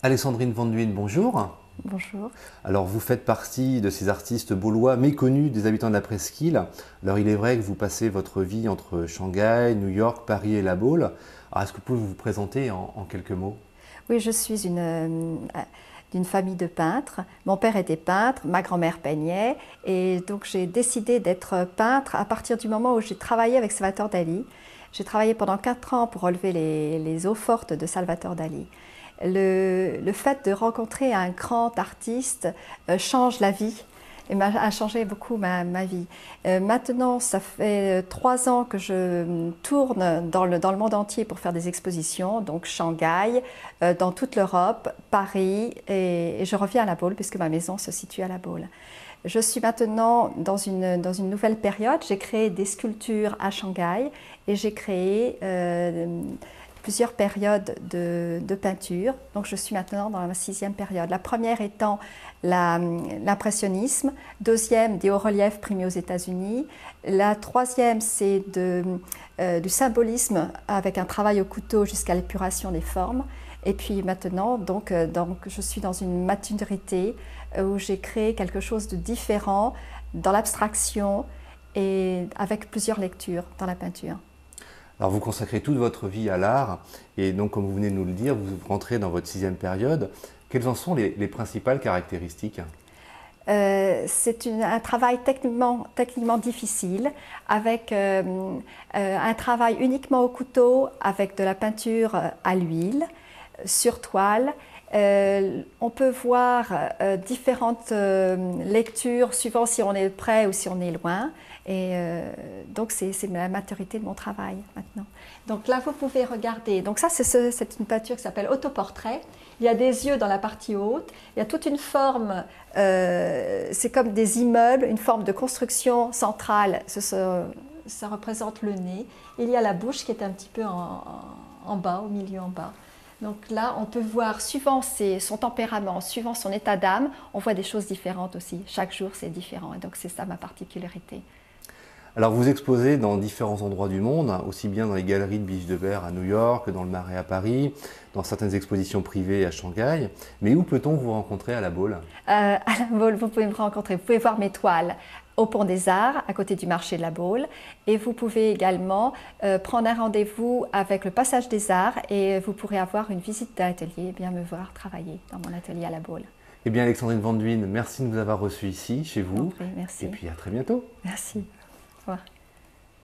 Alexandrine Van Duyn, bonjour. Bonjour. Alors vous faites partie de ces artistes baulois méconnus des habitants de la presqu'île. Alors il est vrai que vous passez votre vie entre Shanghai, New York, Paris et La Baule. Alors est-ce que vous pouvez vous présenter en quelques mots? Oui, je suis d'une famille de peintres. Mon père était peintre, ma grand-mère peignait, et donc j'ai décidé d'être peintre à partir du moment où j'ai travaillé avec Salvatore Dali. J'ai travaillé pendant 4 ans pour relever les eaux-fortes de Salvatore Dali. Le fait de rencontrer un grand artiste change la vie et a changé beaucoup ma vie. Maintenant, ça fait 3 ans que je tourne dans le monde entier pour faire des expositions, donc Shanghai, dans toute l'Europe, Paris, et je reviens à La Baule puisque ma maison se situe à La Baule. Je suis maintenant dans une nouvelle période. J'ai créé des sculptures à Shanghai et j'ai créé plusieurs périodes de peinture. Donc je suis maintenant dans la 6e période. La première étant l'impressionnisme, deuxième des hauts-reliefs primés aux États-Unis, la troisième c'est du symbolisme avec un travail au couteau jusqu'à l'épuration des formes. Et puis maintenant, donc je suis dans une maturité où j'ai créé quelque chose de différent dans l'abstraction et avec plusieurs lectures dans la peinture. Alors vous consacrez toute votre vie à l'art et donc comme vous venez de nous le dire, vous rentrez dans votre 6e période. Quelles en sont les principales caractéristiques? C'est un travail techniquement difficile, avec un travail uniquement au couteau, avec de la peinture à l'huile, sur toile. On peut voir différentes lectures suivant si on est près ou si on est loin. Et donc c'est la maturité de mon travail maintenant. Donc là vous pouvez regarder. Donc ça c'est une peinture qui s'appelle autoportrait. Il y a des yeux dans la partie haute. Il y a toute une forme, c'est comme des immeubles, une forme de construction centrale. Ça représente le nez. Il y a la bouche qui est un petit peu en bas, au milieu en bas. Donc là, on peut voir, suivant son tempérament, suivant son état d'âme, on voit des choses différentes aussi. Chaque jour, c'est différent. Et donc, c'est ça ma particularité. Alors vous exposez dans différents endroits du monde, aussi bien dans les galeries de Biche de Verre à New York, que dans le Marais à Paris, dans certaines expositions privées à Shanghai. Mais où peut-on vous rencontrer à La Baule? À La Baule, vous pouvez me rencontrer, vous pouvez voir mes toiles au Pont des Arts, à côté du marché de La Baule. Et vous pouvez également prendre un rendez-vous avec le Passage des Arts et vous pourrez avoir une visite d'atelier et bien me voir travailler dans mon atelier à La Baule. Eh bien Alexandrine Van Duyn, merci de nous avoir reçus ici, chez vous. Merci. Et puis à très bientôt. Merci. Au revoir.